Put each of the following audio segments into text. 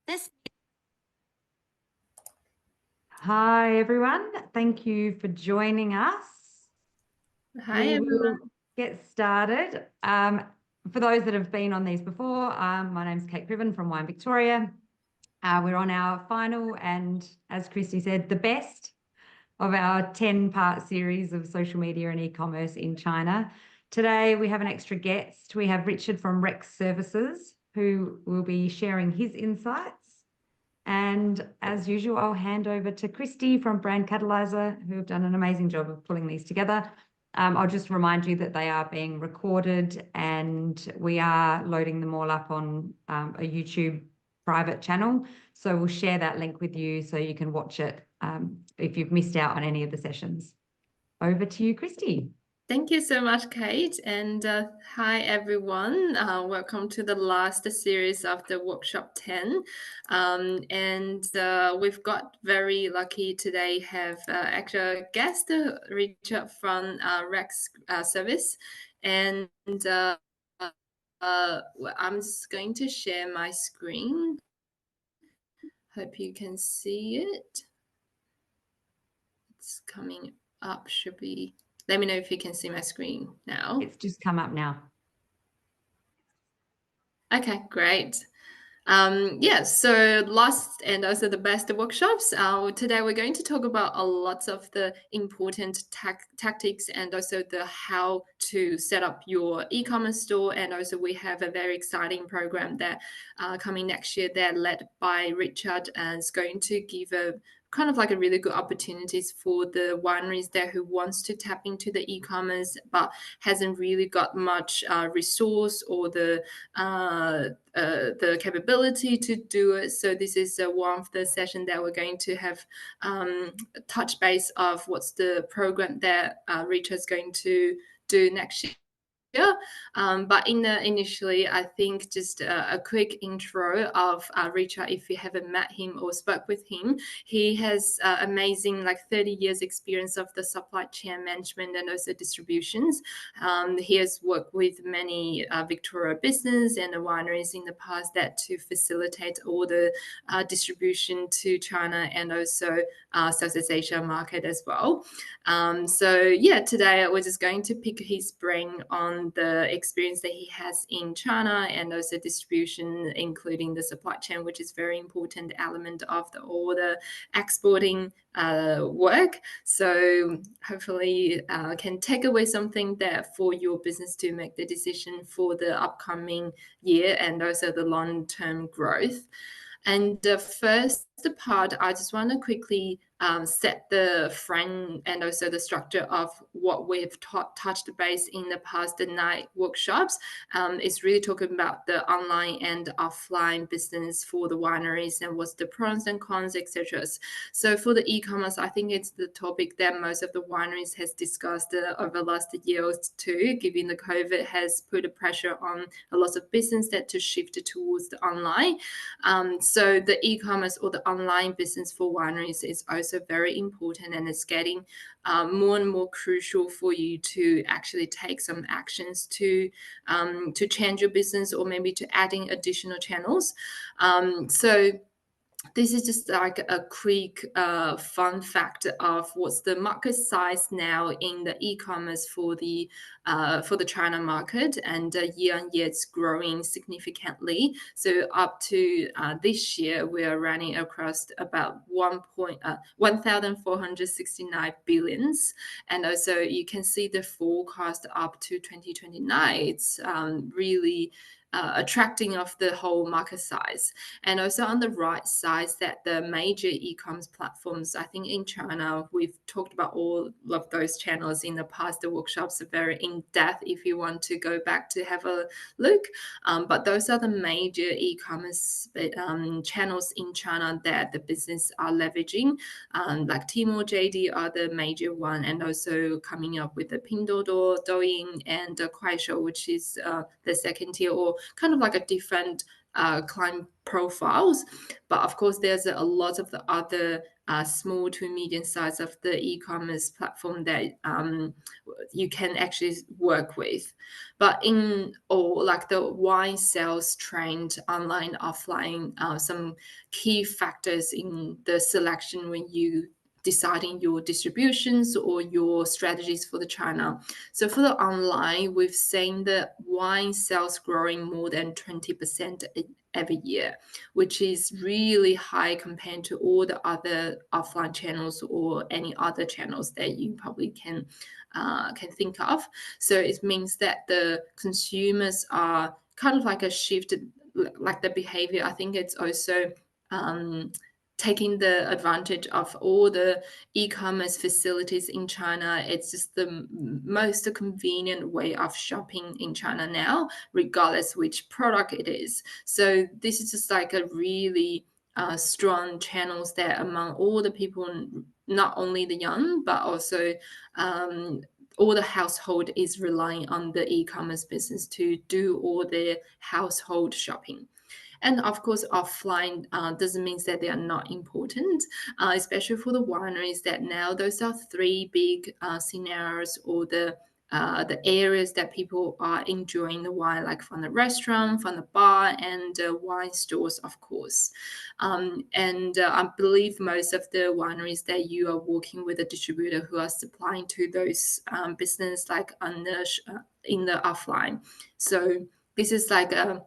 This Hi, everyone. Thank you for joining us. Hi, We everyone. will get started. For those that have been on these before, my name's Kate Criven from Wine Victoria. We're on our final and, as Christy said, the best of our 10-part series of social media and e-commerce in China. Today, we have an extra guest. We have Richard from Rex Services, who will be sharing his insights. And as usual, I'll hand over to Christy from Brand Catalyzer, who have done an amazing job of pulling these together. I'll just remind you that they are being recorded and we are loading them all up on a YouTube private channel. So we'll share that link with you so you can watch it if you've missed out on any of the sessions. Over to you, Christy. Thank you so much, Kate. And hi, everyone. Welcome to the last series of the Workshop 10. We've got very lucky today have actual guest, Richard from Rex Service. And I'm just going to share my screen. Hope you can see it. It's coming up, should be... Let me know if you can see my screen now. It's just come up now. Okay, great. So last and also the best workshops. Today we're going to talk about a lot of the important tactics and also the how to set up your e-commerce store. And also we have a very exciting program that coming next year that led by Richard and is going to give a kind of like a really good opportunities for the wineries there who wants to tap into the e-commerce but hasn't really got much resource or the capability to do it. So this is one of the session that we're going to have touch base of what's the program that Richard's going to do next year. But initially, I think just a quick intro of Richard, if you haven't met him or spoke with him. He has amazing 30 years experience of the supply chain management and also distributions. He has worked with many Victoria business and the wineries in the past that to facilitate all the distribution to China and also Southeast Asia market as well. Today we're just going to pick his brain on the experience that he has in China and also distribution, including the supply chain, which is very important element of all the exporting work. So hopefully can take away something that for your business to make the decision for the upcoming year and also the long-term growth. And the first part, I just want to quickly set the frame and also the structure of what we've touched base in the past 9 workshops. It's really talking about the online and offline business for the wineries and what's the pros and cons, etc. So for the e-commerce, I think it's the topic that most of the wineries has discussed over the last year or two, given the COVID has put a pressure on a lot of business that to shift towards the online. So the e-commerce or the online business for wineries is also very important, and it's getting more and more crucial for you to actually take some actions to change your business or maybe to adding additional channels. So this is just like a quick fun fact of what's the market size now in the e-commerce for the China market, and year on year it's growing significantly. So up to this year, we are running across about 1,469 billions, and also you can see the forecast up to 2029. It's really attracting of the whole market size. And also on the right side, that the major e-commerce platforms, I think in China, we've talked about all of those channels in the past. The workshops are very in-depth if you want to go back to have a look. But those are the major e-commerce channels in China that the business are leveraging. Like Tmall, JD are the major one, and also coming up with the Pinduoduo, Douyin, and Kuaishou, which is the second tier or kind of like a different client profiles. But of course, there's a lot of the other small to medium size of the e-commerce platform that you can actually work with. But in all, like the wine sales trend, online, offline, some key factors in the selection when you deciding your distributions or your strategies for the China. So for the online, we've seen the wine sales growing more than 20% every year, which is really high compared to all the other offline channels or any other channels that you probably can think of. So it means that the consumers are kind of like a shift, like the behavior. I think it's also taking the advantage of all the e-commerce facilities in China. It's just the most convenient way of shopping in China now, regardless which product it is. So this is just like a really strong channels that among all the people, not only the young, but also all the household is relying on the e-commerce business to do all their household shopping. And of course, offline doesn't mean that they are not important, especially for the wineries that now those are three big scenarios or the areas that people are enjoying the wine, like from the restaurant, from the bar, and wine stores, of course. And I believe most of the wineries that you are working with a distributor who are supplying to those business like in the offline. So this is like a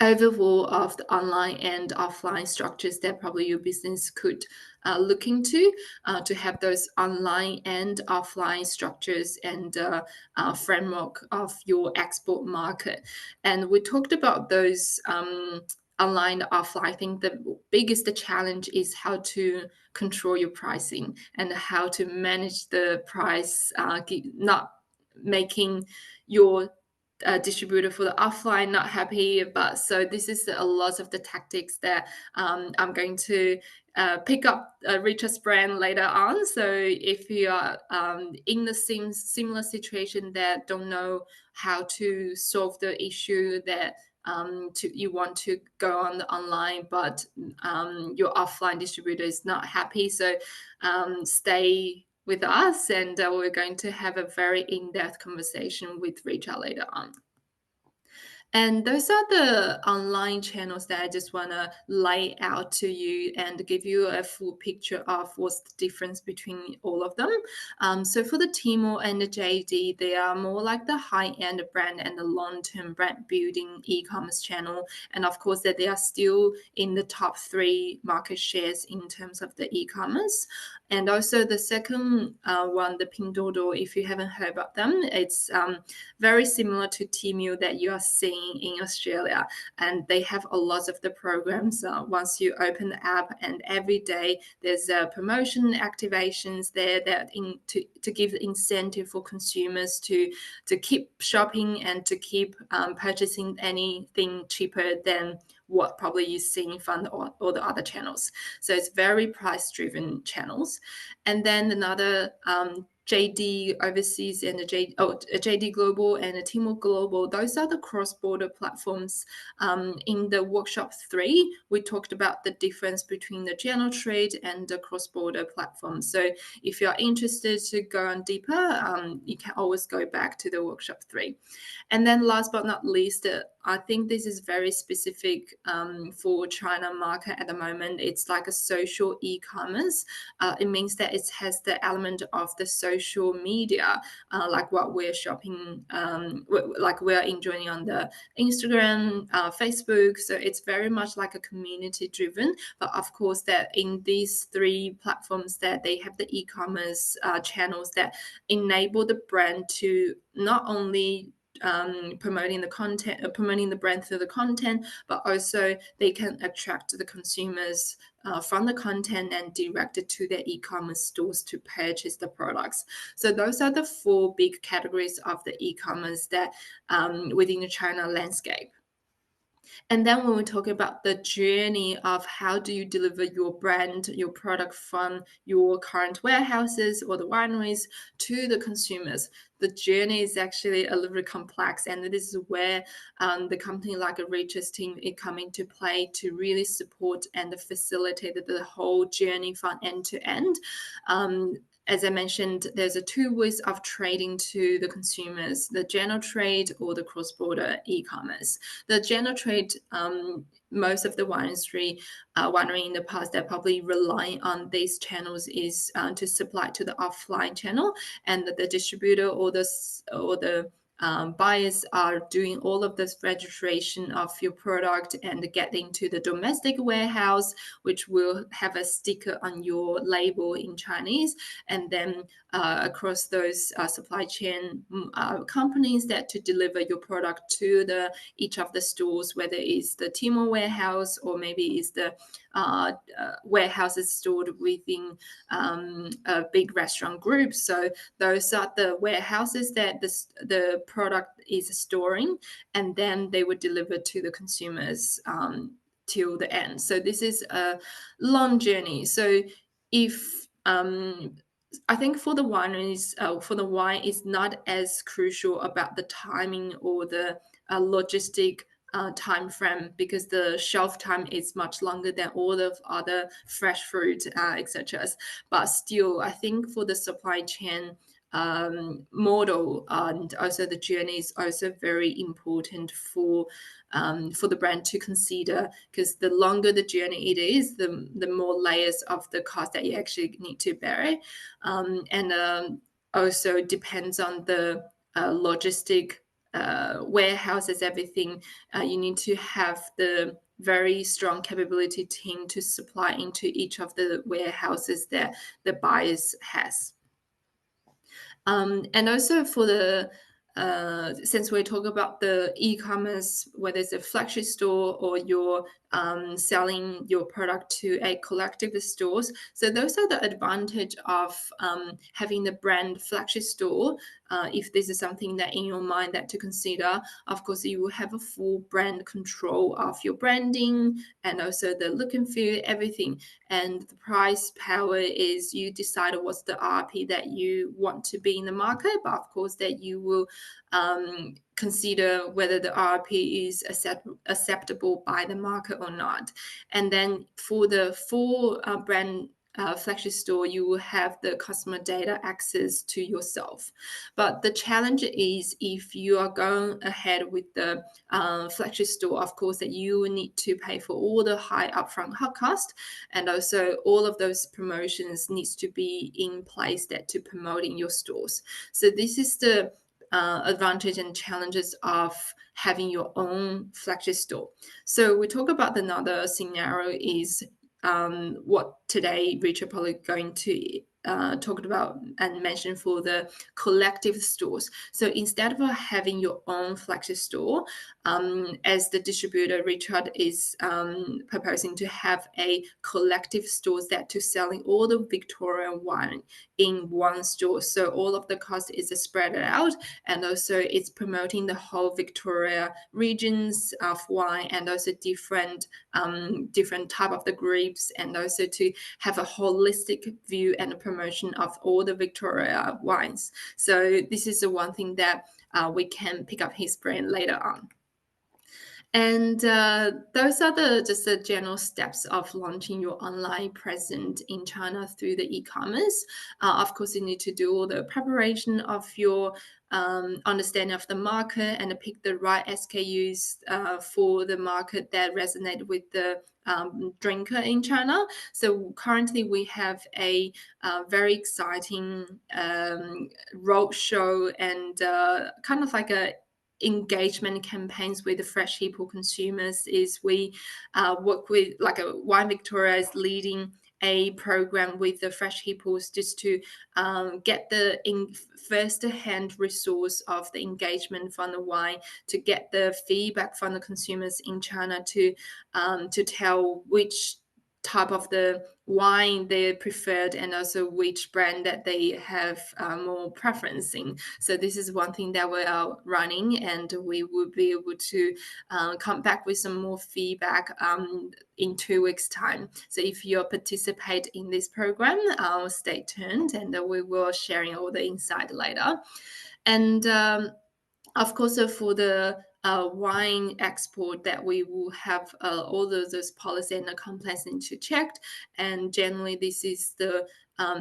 overview of the online and offline structures that probably your business could look into to have those online and offline structures and framework of your export market. And we talked about those online, offline. I think the biggest challenge is how to control your pricing and how to manage the price, not making your distributor for the offline not happy. But so this is a lot of the tactics that I'm going to pick up Richard's brand later on. So if you are in the similar situation that don't know how to solve the issue, that you want to go on the online, but your offline distributor is not happy, so stay with us, and we're going to have a very in-depth conversation with Rachel later on. And those are the online channels that I just want to lay out to you and give you a full picture of what's the difference between all of them. So for the Tmall and the JD, they are more like the high-end brand and the long-term brand building e-commerce channel. And of course, that they are still in the top 3 market shares in terms of the e-commerce. And also the second one, the Pinduoduo, if you haven't heard about them, it's very similar to Tmall that you are seeing in Australia. And they have a lot of the programs once you open the app, and every day there's promotion activations there that to give the incentive for consumers to keep shopping and to keep purchasing anything cheaper than what probably you're seeing from all the other channels. So it's very price-driven channels. And then another JD overseas and JD Global and the Tmall Global, those are the cross-border platforms. In the workshop 3, we talked about the difference between the general trade and the cross-border platform. So if you're interested to go on deeper, you can always go back to the workshop 3. And then last but not least, I think this is very specific for China market at the moment. It's like a social e-commerce. It means that it has the element of the social media, like what we're shopping, like we're enjoying on the Instagram, Facebook. So it's very much like a community driven. But of course, that in these 3 platforms, that they have the e-commerce channels that enable the brand to not only promoting the content, promoting the brand through the content, but also they can attract the consumers from the content and direct it to their e-commerce stores to purchase the products. So those are the 4 big categories of the e-commerce that within the China landscape. And then when we talk about the journey of how do you deliver your brand, your product from your current warehouses or the wineries to the consumers, the journey is actually a little bit complex. And this is where the company like a Reacher's team is coming to play to really support and facilitate the whole journey from end to end. As I mentioned, there's two ways of trading to the consumers, the general trade or the cross-border e-commerce. The general trade, most of the winery in the past that probably rely on these channels is to supply to the offline channel, and the distributor or the buyers are doing all of this registration of your product and getting to the domestic warehouse, which will have a sticker on your label in Chinese, and then across those supply chain companies that to deliver your product to each of the stores, whether it's the Tmall warehouse or maybe it's the warehouses stored within a big restaurant group. So those are the warehouses that the product is storing, and then they would deliver to the consumers till the end. So this is a long journey. So if I think for the wineries, for the wine, it's not as crucial about the timing or the logistic time frame, because the shelf time is much longer than all of other fresh fruit, etc. But still, I think for the supply chain model and also the journey is also very important for the brand to consider, because the longer the journey it is, the more layers of the cost that you actually need to bear, and also depends on the logistic warehouses, everything. You need to have the very strong capability team to supply into each of the warehouses that the buyers has. And also for the since we talk about the e-commerce, whether it's a flagship store or you're selling your product to a collective stores, so those are the advantage of having the brand flagship store. If this is something that in your mind that to consider, of course you will have a full brand control of your branding and also the look and feel, everything. And the price power is you decide what's the RP that you want to be in the market, but of course that you will consider whether the RP is acceptable by the market or not. And then for the full brand flagship store, you will have the customer data access to yourself. But the challenge is if you are going ahead with the flagship store, of course, that you will need to pay for all the high upfront cost, and also all of those promotions needs to be in place that to promote in your stores. So this is the advantage and challenges of having your own flagship store. So we talk about another scenario is what today Richard probably going to talked about and mentioned for the collective stores. So instead of having your own flagship store, as the distributor, Richard is proposing to have a collective stores that to selling all the Victorian wine in one store. So all of the cost is spread out, and also it's promoting the whole Victoria regions of wine, and also different type of the grapes, and also to have a holistic view and a promotion of all the Victoria wines. So this is the one thing that we can pick up his brain later on. And those are just the general steps of launching your online presence in China through the e-commerce. Of course, you need to do all the preparation of your understanding of the market and pick the right SKUs for the market that resonate with the drinker in China. So currently we have a very exciting roadshow and kind of like a engagement campaigns with the Fresh Hippo consumers. Is we work with like a Wine Victoria is leading a program with the Fresh Hippos just to get the first-hand resource of the engagement from the wine, to get the feedback from the consumers in China to tell which type of the wine they preferred, and also which brand that they have more preference in. So this is one thing that we are running, and we will be able to come back with some more feedback in 2 weeks' time. So if you participate in this program, stay tuned, and we will sharing all the insight later. And of course, for the wine export, that we will have all those policy and the compliance need to checked. And generally, this is the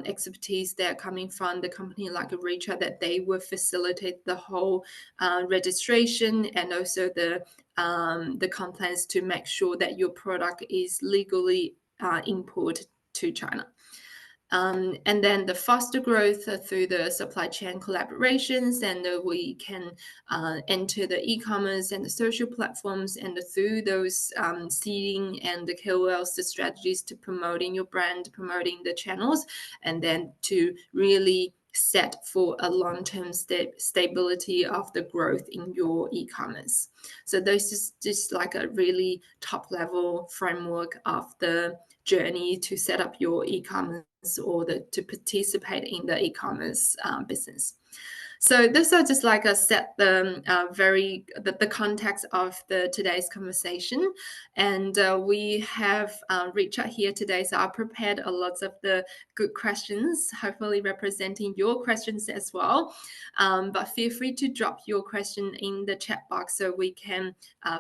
expertise that are coming from the company like Richard, that they will facilitate the whole registration and also the compliance to make sure that your product is legally imported to China. And then the faster growth through the supply chain collaborations, and we can enter the e-commerce and the social platforms, and through those seeding and the KOLs, the strategies to promoting your brand, promoting the channels, and then to really set for a long-term stability of the growth in your e-commerce. So this is just like a really top-level framework of the journey to set up your e-commerce or to participate in the e-commerce business. So those are just like a set the context of today's conversation, and we have Richard here today. So I prepared a lot of the good questions, hopefully representing your questions as well. But feel free to drop your question in the chat box so we can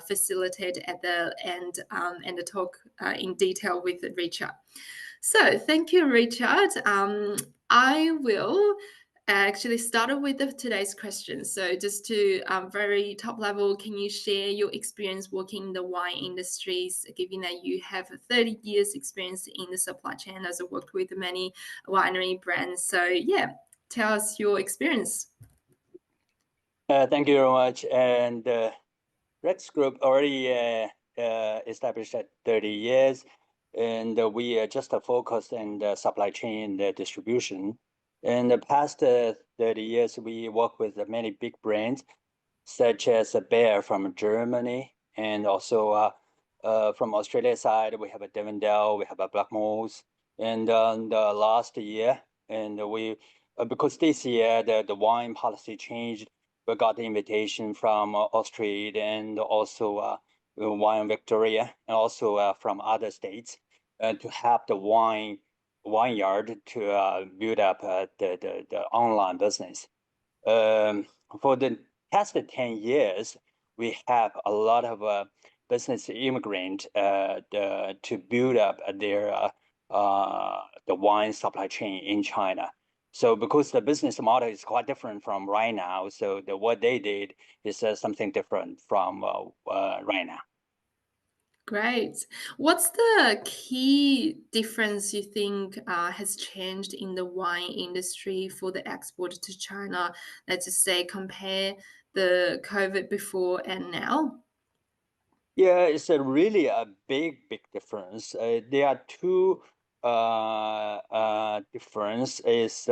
facilitate at the end and talk in detail with Richard. So thank you, Richard. I will actually started with today's question. So just to very top level, can you share your experience working in the wine industries, given that you have 30 years experience in the supply chain, as worked with many winery brands? So yeah, tell us your experience. Thank you very much. And Rex Group already established at 30 years, and we just focused on the supply chain distribution. In the past 30 years, we work with many big brands, such as Bayer from Germany, and also from Australia side, we have a Devondale, we have a Blackmores, and the last year, and we because this year the wine policy changed, we got the invitation from Austria and also Wine Victoria, and also from other states to have the vineyard to build up the online business. For the past 10 years, we have a lot of business immigrant to build up their the wine supply chain in China. So because the business model is quite different from right now, so what they did is something different from right now. Great. What's the key difference you think has changed in the wine industry for the export to China? Let's just say compare the COVID before and now. Yeah, it's really a big difference. There are two difference. Is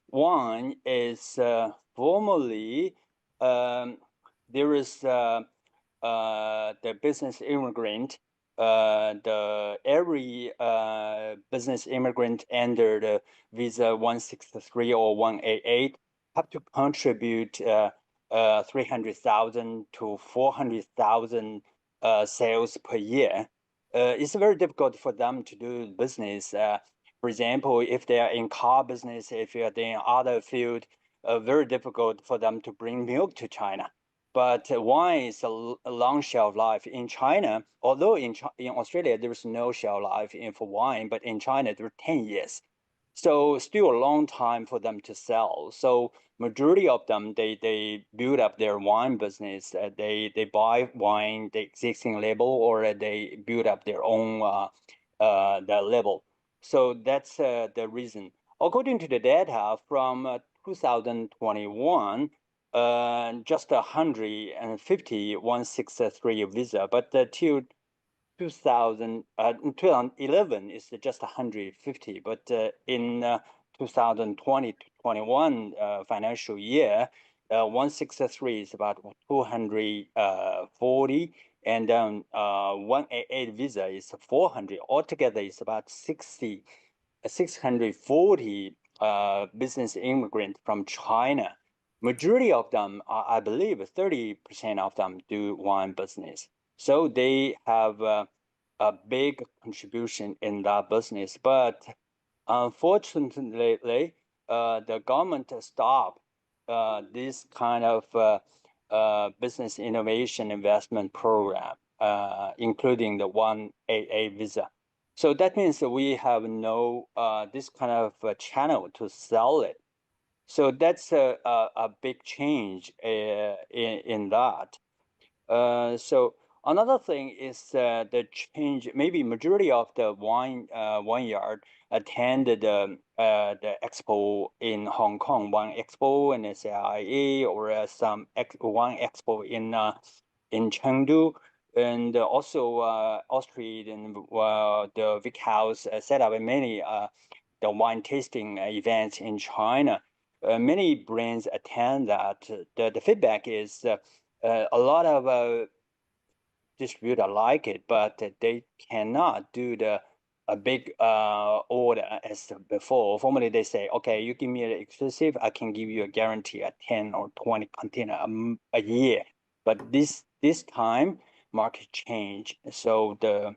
one is formally there is the business immigrant. Every business immigrant under the visa 163 or 188 have to contribute 300,000 to 400,000 sales per year. It's very difficult for them to do business. For example, if they are in car business, if they are in other field, very difficult for them to bring milk to China. But wine is a long shelf life in China. Although in Australia there is no shelf life for wine, but in China there are 10 years. So still a long time for them to sell. So majority of them they build up their wine business. They buy wine, the existing label, or they build up their own the label. So that's the reason. According to the data from 2021. Just 150 163 visa, but till 2011 is just 150. But in 2020 to 21 financial year, 163 is about 240, and then 188 visa is 400. Altogether, it's about 640 business immigrants from China. Majority of them, I believe 30% of them do wine business. So they have a big contribution in that business. But unfortunately, the government stopped this kind of business innovation investment program, including the 1AA visa. So that means that we have no this kind of channel to sell it. So that's a big change in that. So another thing is the change. Maybe majority of the vineyard attended the expo in Hong Kong, one expo in SAIA, or some one expo in Chengdu, and also Austria and the Vic House set up many the wine tasting events in China. Many brands attend that. The feedback is a lot of distributor like it, but they cannot do a big order as before. Formerly, they say, okay, you give me an exclusive, I can give you a guarantee at 10 or 20 container a year. But this time, market change, so the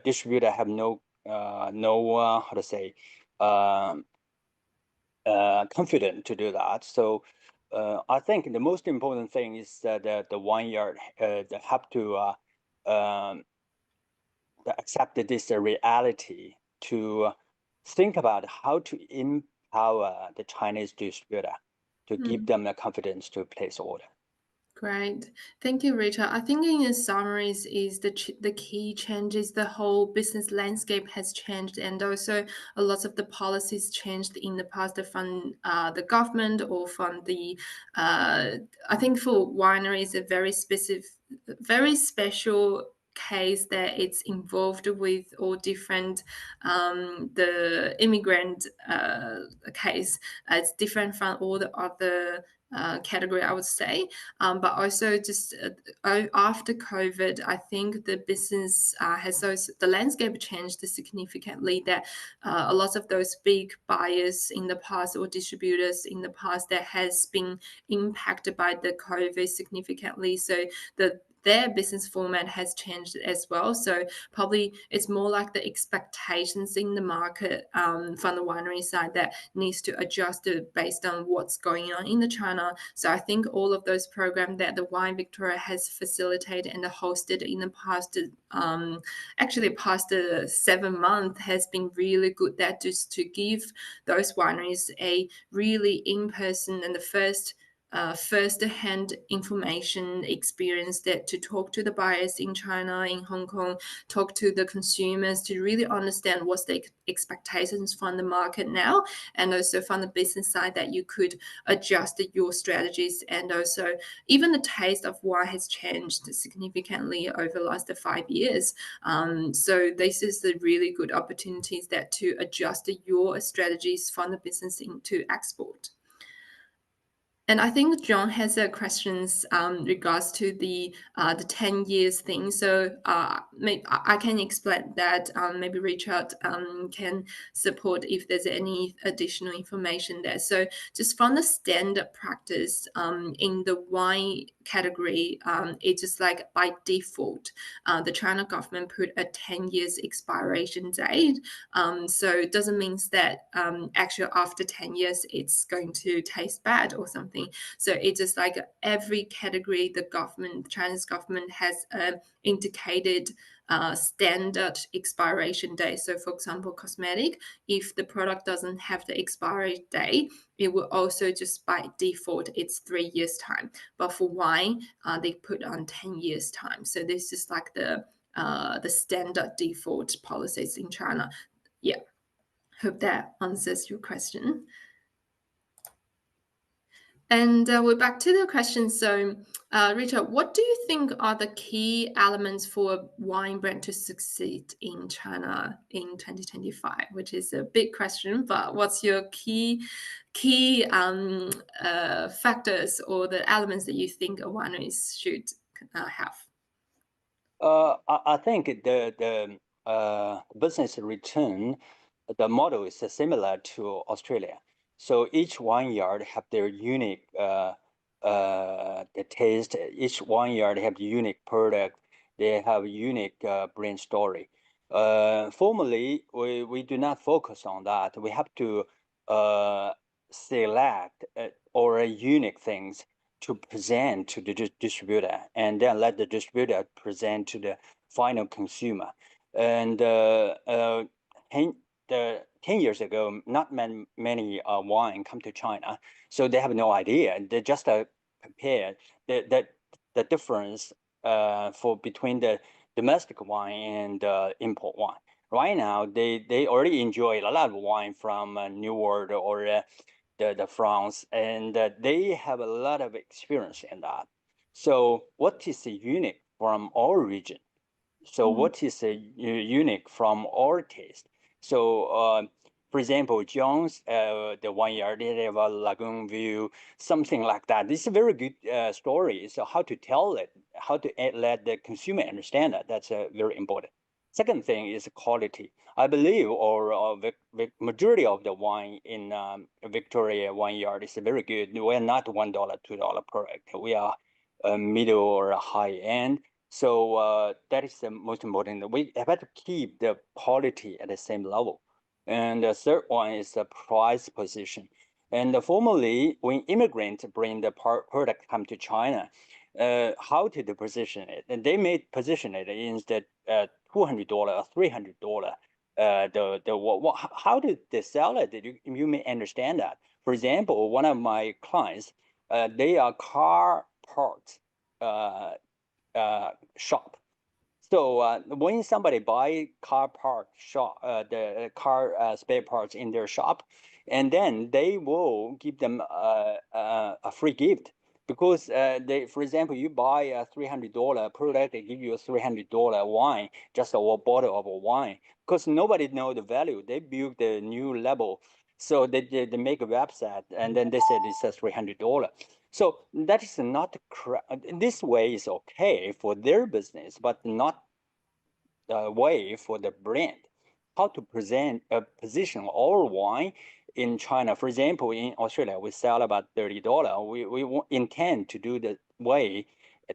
distributor have no how to say confident to do that. So I think the most important thing is that the vineyard have to accept this reality to think about how to empower the Chinese distributor to give them the confidence to place order. Great. Thank you, Rita. I think in the summaries is the key changes. The whole business landscape has changed, and also a lot of the policies changed in the past from the government or from the. I think for wineries, a very special case that it's involved with all different the immigrant case. It's different from all the other category, I would say. But also just after COVID, I think the business the landscape changed significantly, that a lot of those big buyers in the past or distributors in the past that has been impacted by the COVID significantly. So their business format has changed as well. So probably it's more like the expectations in the market from the winery side that needs to adjust it based on what's going on in the China. So I think all of those programs that the Wine Victoria has facilitated and hosted in the past, actually past 7 months, has been really good. That just to give those wineries a really in-person and the first-hand information experience, that to talk to the buyers in China, in Hong Kong, talk to the consumers to really understand what's the expectations from the market now, and also from the business side that you could adjust your strategies. And also even the taste of wine has changed significantly over the last 5 years. So this is the really good opportunities that to adjust your strategies from the business into export. And I think John has questions regards to the 10 years thing. So maybe I can explain that. Maybe Richard can support if there's any additional information there. So just from the standard practice in the wine category, it's just like by default, the China government put a 10 years expiration date. So it doesn't mean that actually after 10 years, it's going to taste bad or something. So it's just like every category, the Chinese government has indicated standard expiration date. So for example, cosmetic, if the product doesn't have the expiry date, it will also just by default, it's 3 years time. But for wine, they put on 10 years time. So this is like the standard default policies in China. Yeah, hope that answers your question. And we're back to the question. So, Rita, what do you think are the key elements for a wine brand to succeed in China in 2025? Which is a big question, but what's your key factors or the elements that you think a winery should have? I think the business return, the model is similar to Australia. So each vineyard have their unique the taste. Each vineyard have unique product. They have unique brand story. Formally, we do not focus on that. We have to select or unique things to present to the distributor, and then let the distributor present to the final consumer. And 10 years ago, not many wine come to China, so they have no idea. They just compare the difference for between the domestic wine and import wine. Right now, they already enjoy a lot of wine from New World or the France, and they have a lot of experience in that. So what is unique from our region? So what is unique from our taste? So for example, Jones, the vineyard, they have a lagoon view, something like that. This is a very good story. So how to tell it, how to let the consumer understand that, that's very important. Second thing is quality. I believe, or majority of the wine in Victoria vineyard is very good. We're not $1, $2 product. We are middle or high end. So that is the most important. We have to keep the quality at the same level. And the third one is the price position. And formally, when immigrants bring the product come to China, how to position it? And they may position it instead $200 or $300. How did they sell it? You may understand that. For example, one of my clients, they are car parts shop. So when somebody buy car part shop, the car spare parts in their shop, and then they will give them a free gift because they, for example, you buy a $300 product, they give you a $300 wine, just a bottle of a wine, because nobody know the value. They build the new level, so they make a website, and then they said it's a $300. So that is not correct. This way is okay for their business, but not the way for the brand. How to present a position our wine in China. For example, in Australia, we sell about $30. We intend to do the way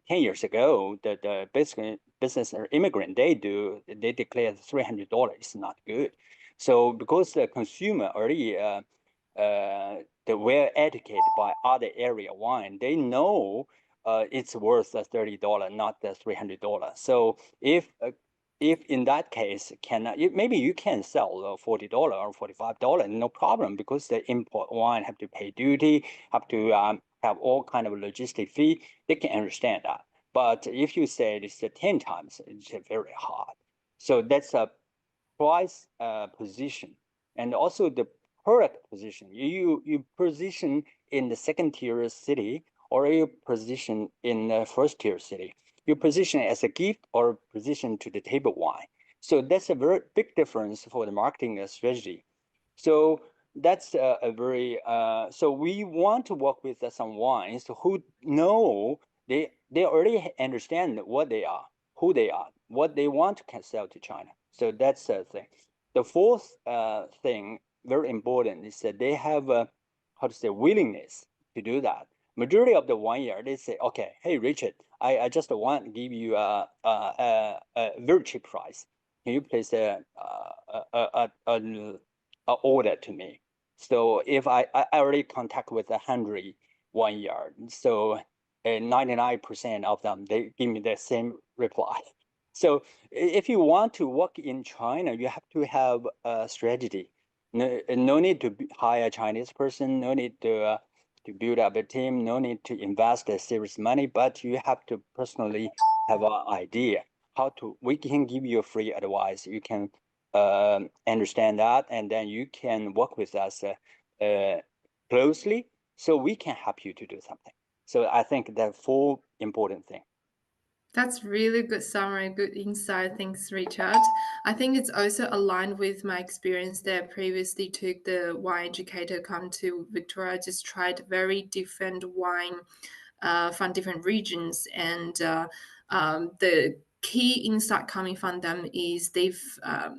10 years ago, the business immigrant, they declare $300 is not good. So because the consumer already they're well educated by other area wine, they know it's worth the $30, not the $300. So if in that case, maybe you can sell $40 or $45, no problem, because the import wine have to pay duty, have to have all kind of logistic fee. They can understand that. But if you say it's 10 times, it's very hard. So that's a price position, and also the product position. You position in the second tier city, or you position in the first tier city. You position as a gift or position to the table wine. So that's a very big difference for the marketing strategy. So that's a very so we want to work with some wines who know they already understand what they are, who they are, what they want to sell to China. So that's the thing. The fourth thing, very important, is that they have a, how to say, willingness to do that. Majority of the vineyard, they say, okay, hey, Richard, I just want to give you a very cheap price. Can you place a order to me? So if I already contact with 100 vineyard, so 99% of them, they give me the same reply. So if you want to work in China, you have to have a strategy. No need to hire a Chinese person, no need to build up a team, no need to invest a serious money, but you have to personally have an idea how to, we can give you a free advice. You can understand that, and then you can work with us closely so we can help you to do something. So I think that's four important things. That's really good summary, good insight. Thanks, Richard. I think it's also aligned with my experience that previously took the wine educator come to Victoria, just tried very different wine from different regions, and the key insight coming from them is they've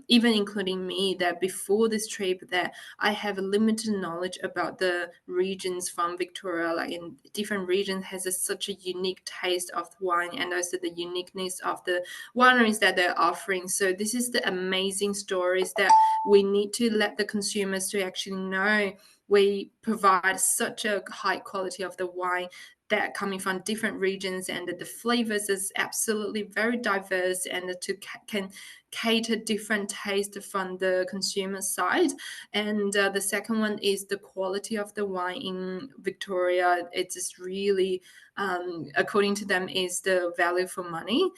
even including me, that before this trip that I have a limited knowledge about the regions from Victoria. Like in different regions has such a unique taste of wine, and also the uniqueness of the wineries that they're offering. So this is the amazing stories that we need to let the consumers to actually know. We provide such a high quality of the wine that coming from different regions, and the flavors is absolutely very diverse, and can cater different taste from the consumer side. And the second one is the quality of the wine in Victoria. It is really, according to them, is the value for money,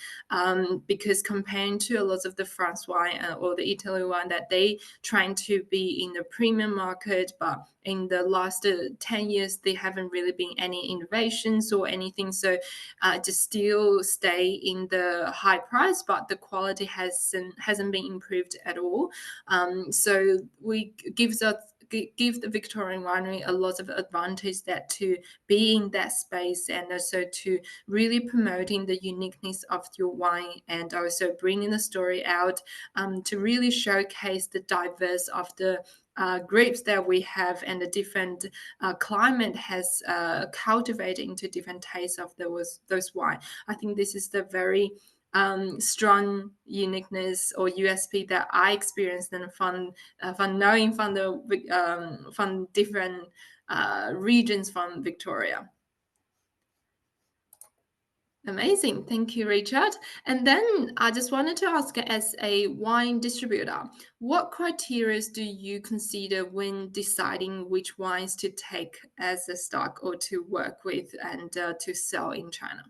because comparing to a lot of the France wine or the Italy wine, that they trying to be in the premium market, but in the last 10 years, there haven't really been any innovations or anything. So just still stay in the high price, but the quality hasn't been improved at all. So we give the Victorian winery a lot of advantage that to be in that space, and also to really promoting the uniqueness of your wine, and also bringing the story out, to really showcase the diverse of the grapes that we have, and the different climate has cultivated into different tastes of those wine. I think this is the very strong uniqueness or USP that I experienced, and from knowing from different regions from Victoria. Amazing. Thank you, Richard. And then I just wanted to ask, as a wine distributor, what criteria do you consider when deciding which wines to take as a stock or to work with and to sell in China?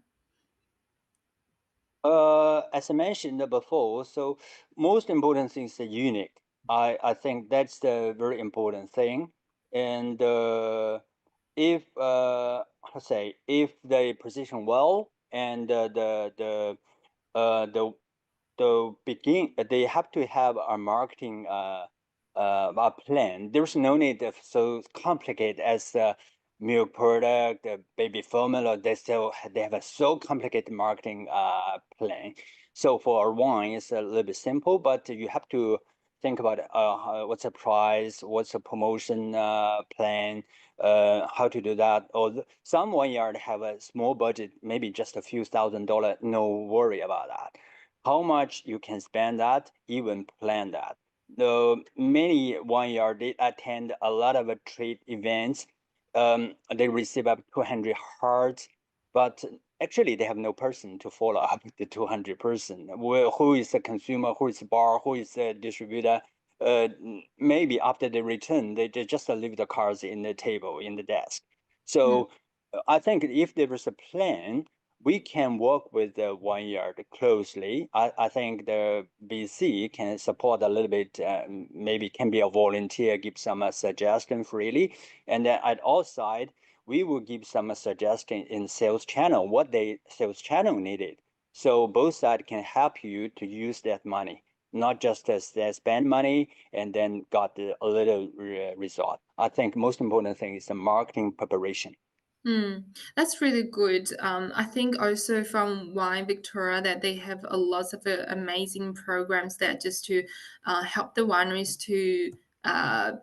As I mentioned before, so most important thing is the unique. I think that's the very important thing. And if how to say, if they position well, and the begin they have to have a marketing a plan. There's no need of so complicated as milk product, baby formula. They have a so complicated marketing plan. So for wine, it's a little bit simple, but you have to think about what's the price, what's the promotion plan, how to do that. Or some vineyard have a small budget, maybe just a few $1,000. No worry about that. How much you can spend that, even plan that. The many vineyard they attend a lot of trade events. They receive up 200 hearts, but actually they have no person to follow up the 200 person. Who is the consumer? Who is the bar? Who is the distributor? Maybe after they return, they just leave the cards in the table in the desk. So I think if there is a plan, we can work with the vineyard closely. I think the BC can support a little bit, maybe can be a volunteer, give some suggestion freely. And then at our side, we will give some suggestion in sales channel, what they sales channel needed. So both sides can help you to use that money, not just as they spend money and then got a little result. I think most important thing is the marketing preparation. That's really good. I think also from Wine Victoria that they have a lot of amazing programs that just to help the wineries to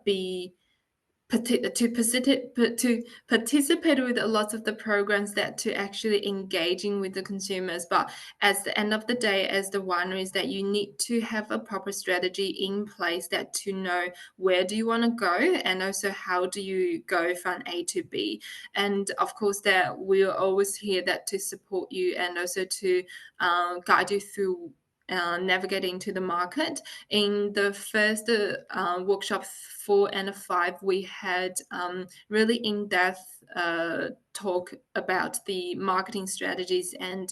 be to participate with a lot of the programs that to actually engaging with the consumers. But at the end of the day, as the wineries, that you need to have a proper strategy in place that to know where do you want to go, and also how do you go from A to B. And of course that we're always here that to support you, and also to guide you through navigating to the market. In the first workshop 4 and 5, we had really in-depth talk about the marketing strategies, and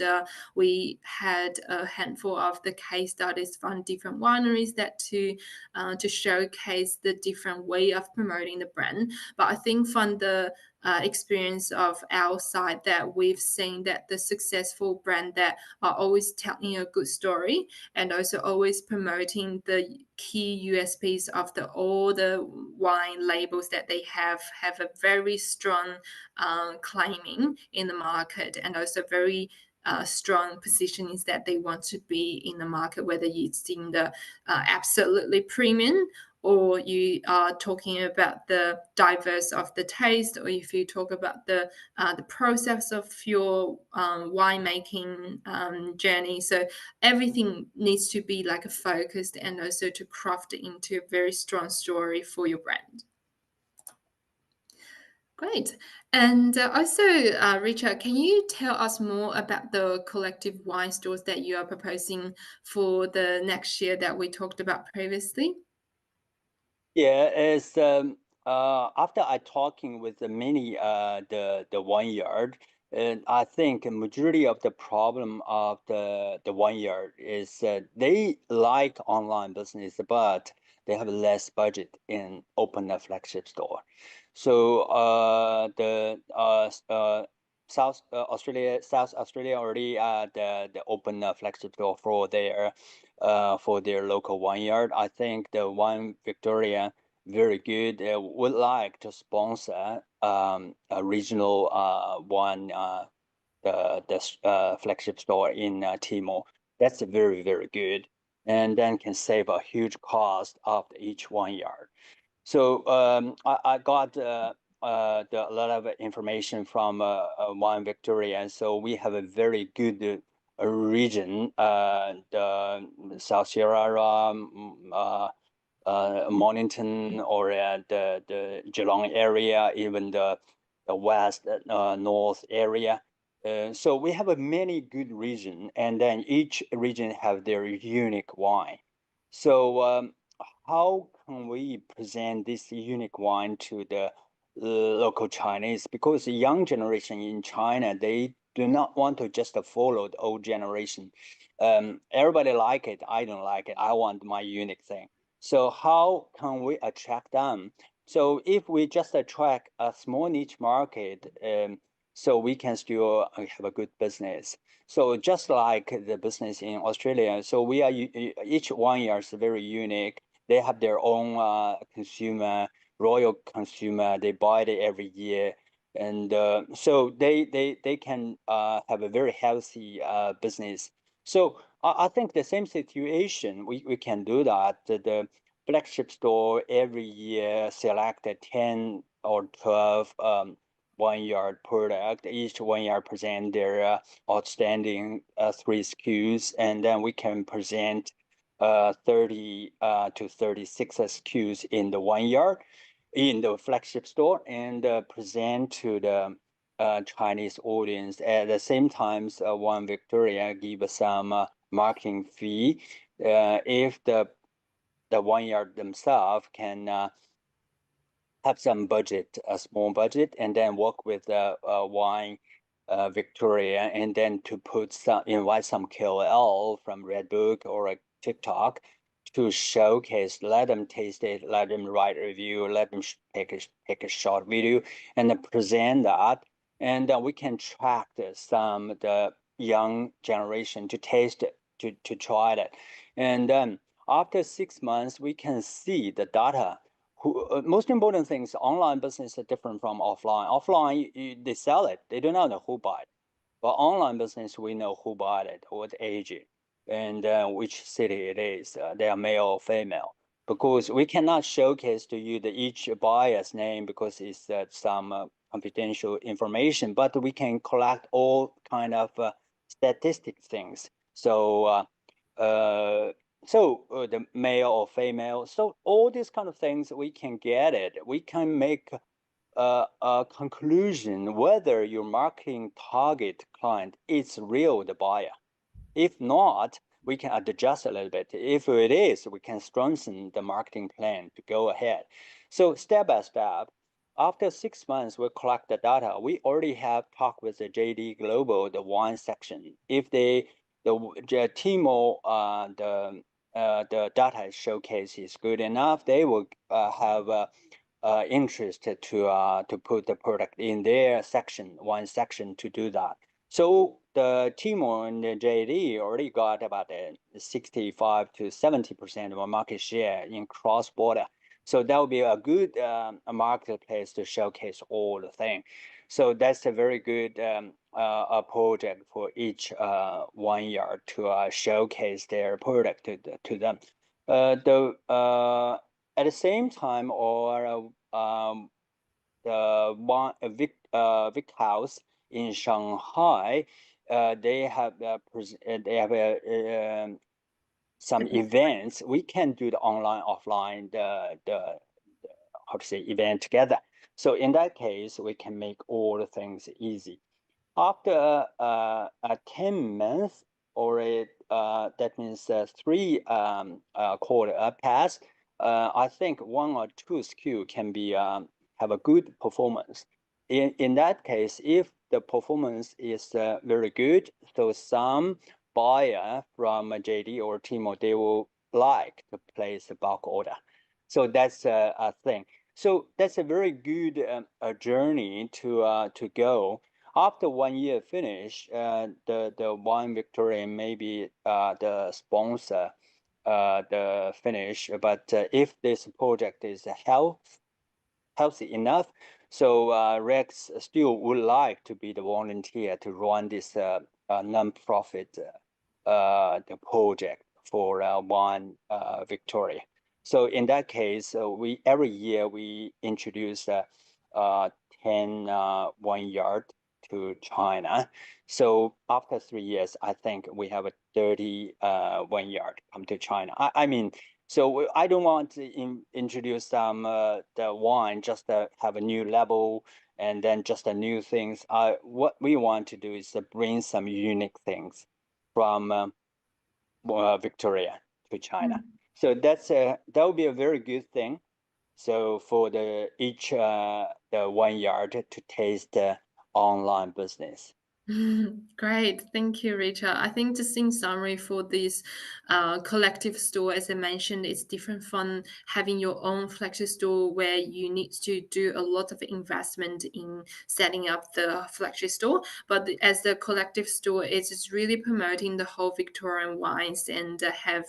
we had a handful of the case studies from different wineries that to showcase the different way of promoting the brand. But I think from the experience of our side, that we've seen that the successful brand that are always telling a good story, and also always promoting the key USPs of all the wine labels that they have a very strong claiming in the market, and also very strong positionings that they want to be in the market, whether it's in the absolutely premium, or you are talking about the diverse of the taste, or if you talk about the process of your winemaking journey. So everything needs to be like a focused, and also to craft it into a very strong story for your brand. Great. And also, Richard, can you tell us more about the collective wine stores that you are proposing for the next year that we talked about previously? Yeah, it's after I talking with the many the vineyard, and I think a majority of the problem of the vineyard is they like online business, but they have less budget in open a flagship store. So the South Australia already the open flagship store for their local vineyard. I think the Wine Victoria very good. Would like to sponsor a regional one the flagship store in Timor. That's very good, and then can save a huge cost of each vineyard. So I got a lot of information from Wine Victoria. So we have a very good region, the South Sierra, Mornington, or the Geelong area, even the west, north area. So we have a many good region, and then each region have their unique wine. So how can we present this unique wine to the local Chinese? Because the young generation in China, they do not want to just follow the old generation. Everybody like it. I don't like it. I want my unique thing. So how can we attract them? So if we just attract a small niche market, so we can still have a good business. So just like the business in Australia, so we are each one year is very unique. They have their own consumer, royal consumer. They buy it every year, and so they can have a very healthy business. So I think the same situation we can do that. The flagship store every year select 10 or 12 one-yard product. Each one-yard present their outstanding 3 SKUs, and then we can present 30 to 36 SKUs in the 1 yard in the flagship store, and present to the Chinese audience. At the same time, One Victoria give some marketing fee if the 1 yard themselves can have some budget, a small budget, and then work with Wine Victoria, and then to invite some KOL from Redbook or TikTok to showcase, let them taste it, let them write a review, let them take a short video, and then present that, and then we can track the young generation to taste it, to try it, and then after 6 months we can see the data. Most important thing is online business is different from offline. Offline, they sell it, they do not know who buy it. But online business, we know who bought it, what age, and which city it is. They are male or female. Because we cannot showcase to you each buyer's name because it's some confidential information, but we can collect all kind of statistic things. So the male or female. So all these kind of things, we can get it. We can make a conclusion whether your marketing target client is real the buyer. If not, we can adjust a little bit. If it is, we can strengthen the marketing plan to go ahead. So step by step, after 6 months, we collect the data. We already have talked with the JD Global, the wine section. If the Timo, the data showcase is good enough, they will have interest to put the product in their section, one section to do that. So the Timo and the JD already got about 65 to 70% of our market share in cross-border. So that would be a good a marketplace to showcase all the thing. So that's a very good a project for each vineyard to showcase their product to them. At the same time, or the one Vic House in Shanghai, they have some events. We can do the online, offline, the how to say event together. So in that case, we can make all the things easy. After 10 months, or that means 3 quarter pass, I think 1 or 2 SKU can be have a good performance. In that case, if the performance is very good, so some buyer from JD or Tmall, they will like to place a bulk order. So that's a thing. So that's a very good journey to go. After 1 year finish, the Wine Victoria maybe the sponsor the finish, but if this project is healthy enough, so Rex still would like to be the volunteer to run this non-profit the project for Wine Victoria. So in that case, we every year we introduce 10 vineyard to China. So after 3 years, I think we have a 30 vineyard come to China. I mean, so I don't want to introduce the wine just to have a new level and then just a new things. What we want to do is to bring some unique things from Victoria to China. So that would be a very good thing. So for each the vineyard to taste the online business. Great, thank you, Rita. I think just in summary for this collective store, as I mentioned, it's different from having your own flagship store where you need to do a lot of investment in setting up the flagship store. But as the collective store, it's just really promoting the whole Victorian wines and have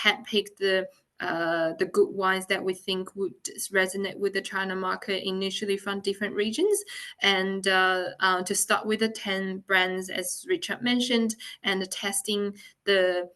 handpicked the good wines that we think would resonate with the China market initially from different regions. And to start with the 10 brands, as Richard mentioned, and testing the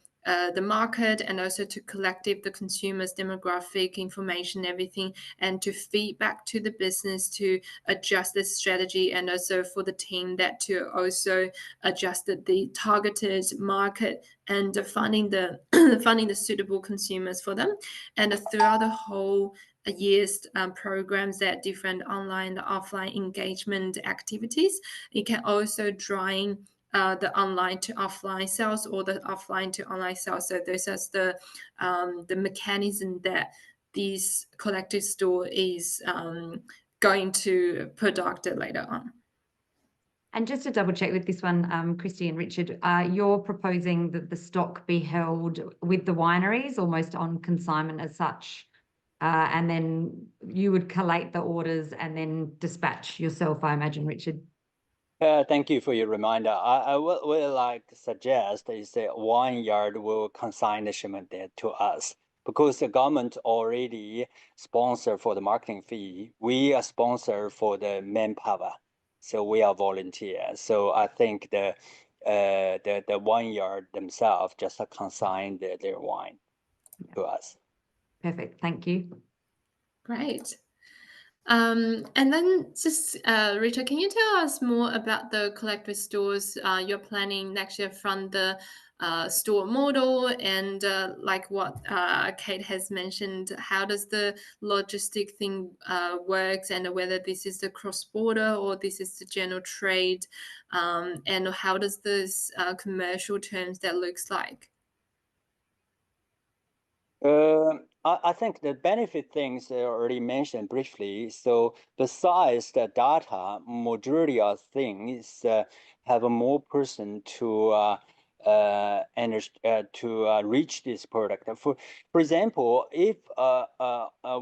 market, and also to collective the consumers demographic information, everything, and to feed back to the business to adjust the strategy, and also for the team that to also adjust the targeted market and finding the finding the suitable consumers for them. And throughout the whole years programs that different online and offline engagement activities, it can also drive the online to offline sales or the offline to online sales. So this is the mechanism that this collective store is going to product later on. And just to double check with this one, Christy and Richard, you're proposing that the stock be held with the wineries almost on consignment as such, and then you would collate the orders and then dispatch yourself, I imagine, Richard. Thank you for your reminder. I would like to suggest is that vineyard will consign the shipment there to us because the government already sponsor for the marketing fee. We are sponsor for the manpower, so we are volunteers. So I think the vineyard themselves just consign their wine to us. Perfect. Thank you. Great. And then just, Rita, can you tell us more about the collective stores you're planning next year from the store model and like what Kate has mentioned, how does the logistic thing works and whether this is the cross-border or this is the general trade and how does this commercial terms that looks like? I think the benefit things I already mentioned briefly. So besides the data, majority of things have a more person to reach this product. For example, if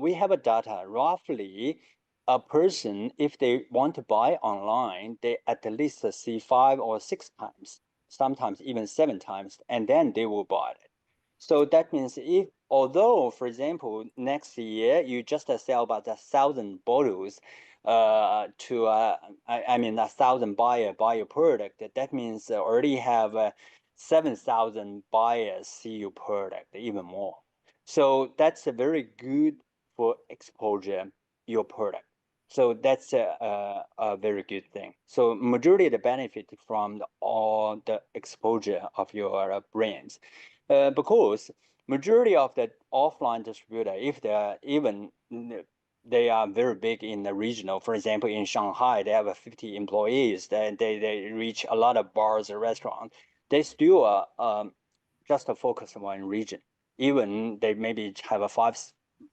we have a data roughly a person, if they want to buy online, they at least see 5 or 6 times, sometimes even 7 times, and then they will buy it. So that means although, for example, next year you just sell about 1,000 bottles, I mean 1,000 buyer buy your product, that means already have 7,000 buyers see your product, even more. So that's a very good for exposure your product. So that's a very good thing. So majority of the benefit from all the exposure of your brands, because majority of the offline distributor, if they are even they are very big in the regional. For example, in Shanghai, they have 50 employees. They reach a lot of bars and restaurants. They still just focus on one region. Even they maybe have a 5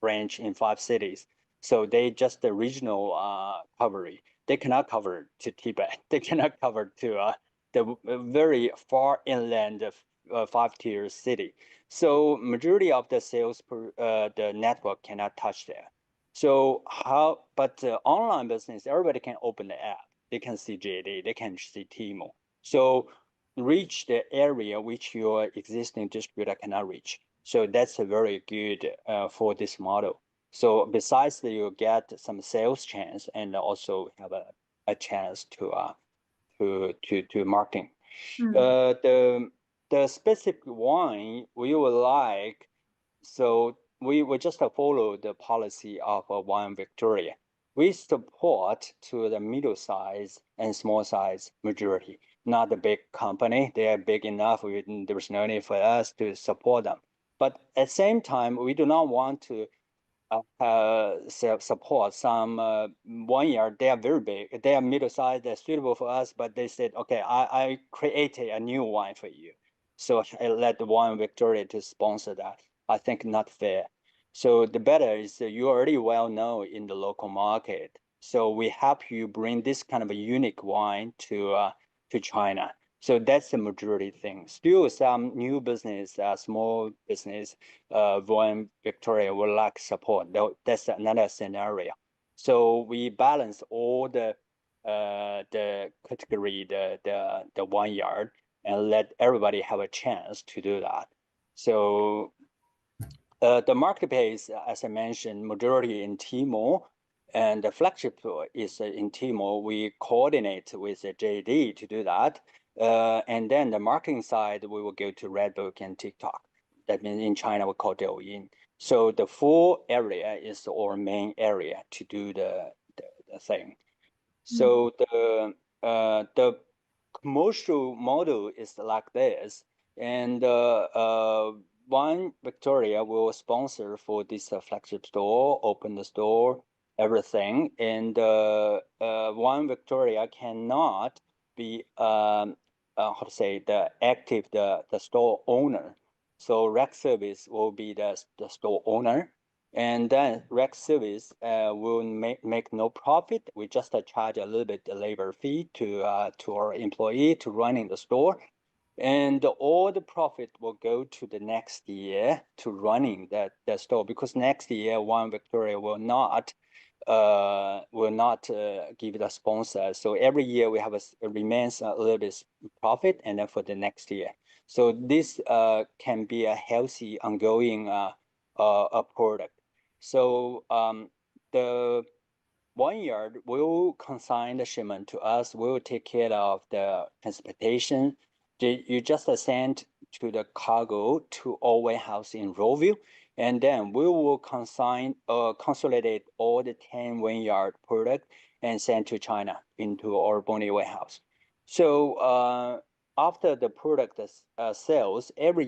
branch in 5 cities. So they just the regional coverage. They cannot cover to Tibet. They cannot cover to the very far inland 5-tier city. So majority of the sales per the network cannot touch there. So how? But online business, everybody can open the app. They can see JD. They can see Tmall. So reach the area which your existing distributor cannot reach. So that's a very good for this model. So besides that, you get some sales chance and also have a chance to marketing. The specific one we would like, so we will just follow the policy of Wine Victoria. We support to the middle size and small size majority, not the big company. They are big enough. There's no need for us to support them. But at the same time, we do not want to support some 1 year. They are very big. They are middle sized. They're suitable for us. But they said, okay, I created a new wine for you. So I let the Wine Victoria to sponsor that. I think not fair. So the better is you already well known in the local market. So we help you bring this kind of a unique wine to China. So that's the majority thing. Still, some new business, small business, Wine Victoria would like support. That's another scenario. So we balance all the category, the 1 yard, and let everybody have a chance to do that. So the marketplace, as I mentioned, majority in Tmall, and the flagship is in Tmall. We coordinate with the JD to do that. And then the marketing side, we will go to Redbook and TikTok. That means in China, we call Douyin. So the full area is our main area to do the thing. So the commercial model is like this, and Wine Victoria will sponsor for this flagship store, open the store, everything, and Wine Victoria cannot be how to say the active the store owner. So Rec Service will be the store owner. And then Rec Service will make no profit. We just charge a little bit the labor fee to our employee to running the store, and all the profit will go to the next year to running the store, because next year Wine Victoria will not give the sponsor. So every year we have remains a little bit profit, and then for the next year. So this can be a healthy ongoing a product. So the 1 yard will consign the shipment to us. We will take care of the transportation. You just send to the cargo to our warehouse in Roville, and then we will consolidate all the 10 1 yard product and send to China into our Bonnie warehouse. So after the product sales, every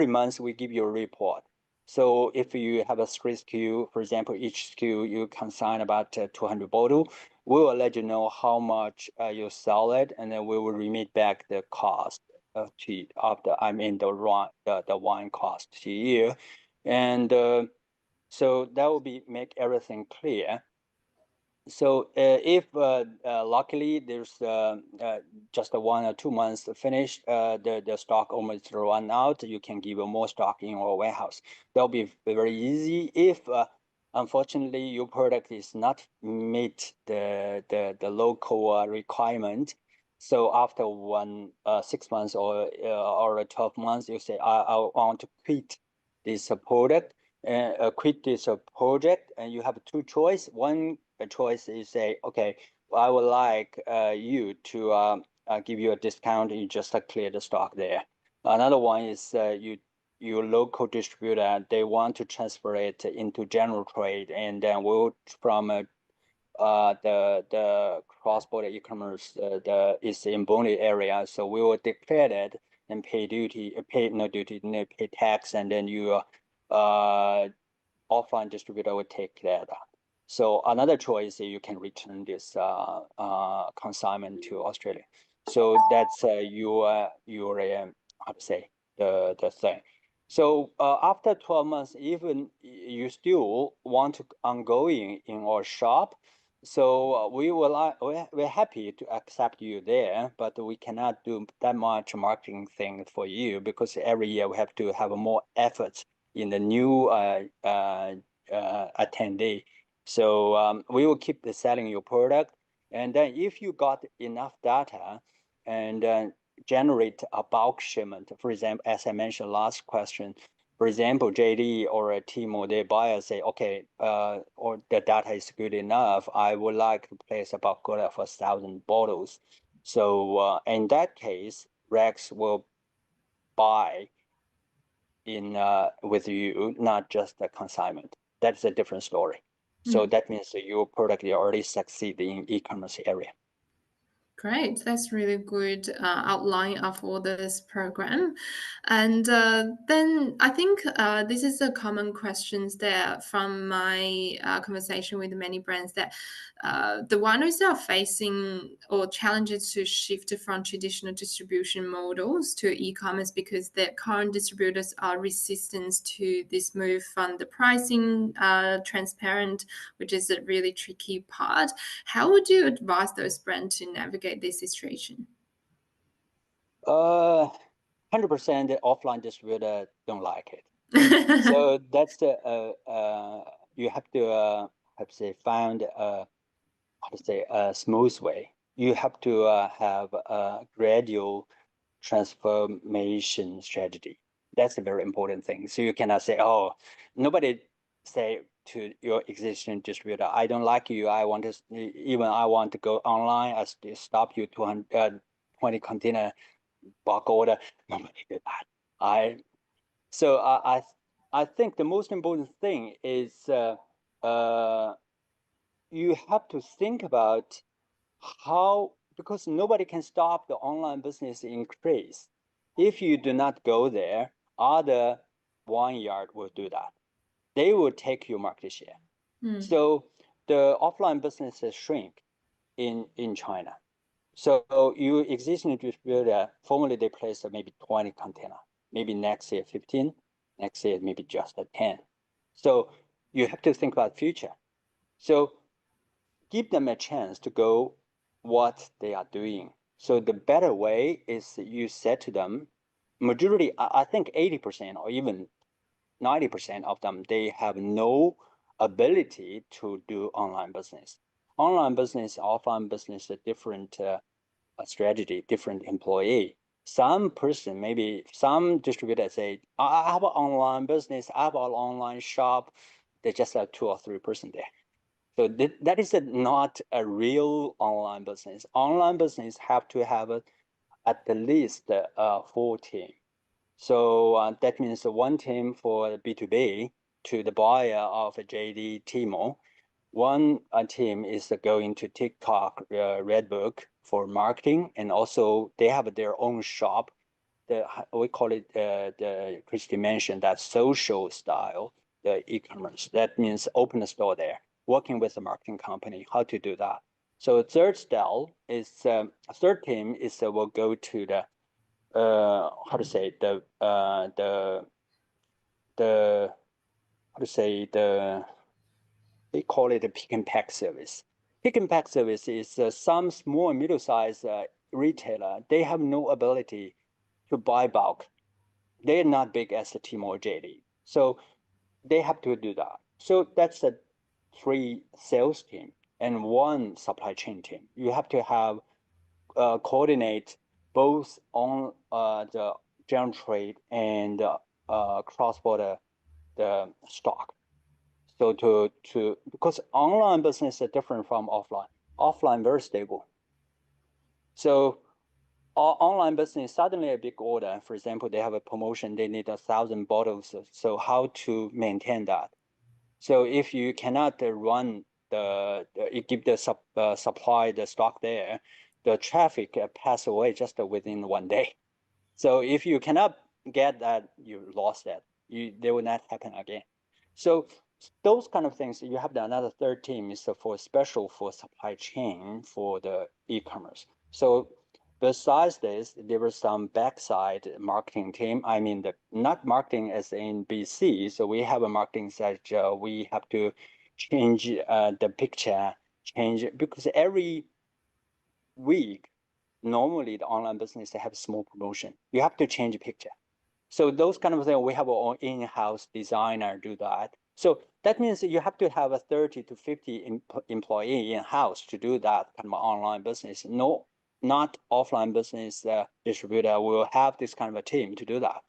month we give you a report. So if you have a 3 SKU, for example, each SKU you consign about 200 bottles, we will let you know how much you sell it, and then we will remit back the cost of the wine cost to you, and so that will make everything clear. So if luckily there's just 1 or 2 months to finish, the stock almost run out, you can give more stock in our warehouse. That'll be very easy. If unfortunately your product is not meet the local requirement, so after 6 months or 12 months, you say I want to quit this product. Quit this project, and you have two choice. One a choice is say, okay, I would like you to give you a discount. You just clear the stock there. Another one is your local distributor, they want to transfer it into general trade, and then we'll from the cross-border e-commerce the is in Bonny area, so we will declare it and pay duty, pay no duty, no pay tax, and then you offline distributor will take that. So another choice is you can return this consignment to Australia. So that's your how to say the thing. So after 12 months, even you still want to ongoing in our shop, so we're happy to accept you there, but we cannot do that much marketing thing for you because every year we have to have more efforts in the new attendee. So we will keep selling your product, and then if you got enough data and generate a bulk shipment, for example, as I mentioned last question, for example, JD or a Tmall, they buyer say, okay, or the data is good enough, I would like to place a bulk order for 1,000 bottles. So in that case, Rex will buy in with you, not just the consignment. That's a different story. So that means that your product already succeed in e-commerce area. Great, that's really good outline of all this program. And then I think this is a common questions there from my conversation with many brands that the wineries are facing or challenges to shift from traditional distribution models to e-commerce because their current distributors are resistant to this move from the pricing transparent, which is a really tricky part. How would you advise those brands to navigate this situation? 100% the offline distributor don't like it. So that's the you have to how to say find how to say a smooth way. You have to have a gradual transformation strategy. That's a very important thing. So you cannot say, oh, nobody say to your existing distributor, I don't like you. I want to even I want to go online. I stop you 20 container bulk order. Nobody did that. I think the most important thing is you have to think about how, because nobody can stop the online business increase. If you do not go there, other vineyard will do that. They will take your market share. So the offline businesses shrink in China. So you existing distributor, formerly they place maybe 20 container, maybe next year 15, next year maybe just a 10. So you have to think about future. So give them a chance to go what they are doing. So the better way is you said to them, majority, I think 80% or even 90% of them, they have no ability to do online business. Online business, offline business, a different strategy, different employee. Some person, maybe some distributor say, I have an online business, I have an online shop. They just have 2 or 3% there. So that is not a real online business. Online business have to have at least a full team. So that means one team for B2B to the buyer of a JD Tmall. One team is going to TikTok, Redbook for marketing, and also they have their own shop. We call it the Christy mentioned that social style, the e-commerce. That means open a store there, working with the marketing company, how to do that. So third style is third team is will go to the how to say the how to say they call it a pick and pack service. Pick and pack service is some small and middle-sized retailer. They have no ability to buy bulk. They're not big as a Tmall or JD, so they have to do that. So that's a 3 sales team and 1 supply chain team. You have to have coordinate both on the general trade and cross-border the stock. So because online business is different from offline. Offline very stable. So online business suddenly a big order. For example, they have a promotion, they need 1,000 bottles. So how to maintain that? So if you cannot run you give the supply the stock there, the traffic pass away just within 1 day. So if you cannot get that, you lost that. They will not happen again. So those kind of things, you have another third team is for special for supply chain for the e-commerce. So besides this, there was some backside marketing team. I mean, not marketing as in BC. So we have a marketing side. We have to change the picture, change because every week, normally the online business they have small promotion. You have to change the picture. So those kind of things, we have our own in-house designer do that. So that means you have to have a 30 to 50 employee in-house to do that kind of online business. No, not offline business distributor will have this kind of a team to do that.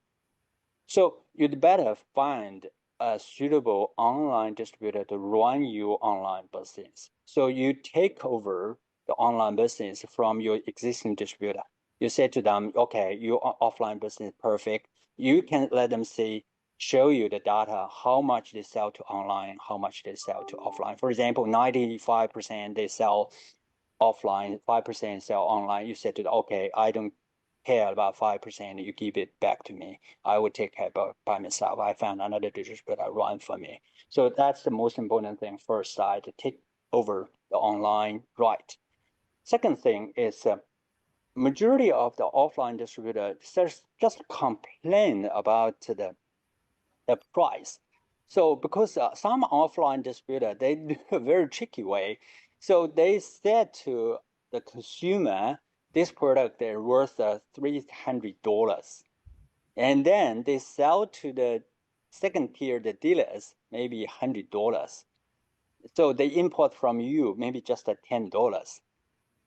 So you'd better find a suitable online distributor to run your online business. So you take over the online business from your existing distributor. You say to them, okay, your offline business is perfect. You can let them see, show you the data, how much they sell to online, how much they sell to offline. For example, 95% they sell offline, 5% sell online. You said to them, okay, I don't care about 5%, you give it back to me. I will take care by myself. I found another distributor run for me. So that's the most important thing first side, to take over the online right. Second thing is majority of the offline distributor just complain about the price. So because some offline distributor, they do a very tricky way. So they said to the consumer, this product is worth $300. And then they sell to the second tier, the dealers, maybe $100. So they import from you, maybe just $10.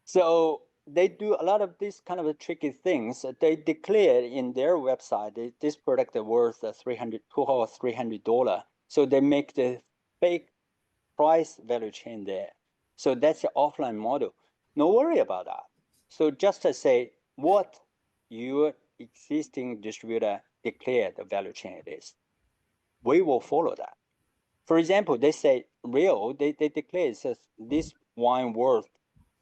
So they do a lot of these kind of tricky things. They declare in their website this product is worth $200 or $300. So they make the fake price value chain there. So that's the offline model. No worry about that. So just to say what your existing distributor declared the value chain is, we will follow that. For example, they say real, they declare it says this wine worth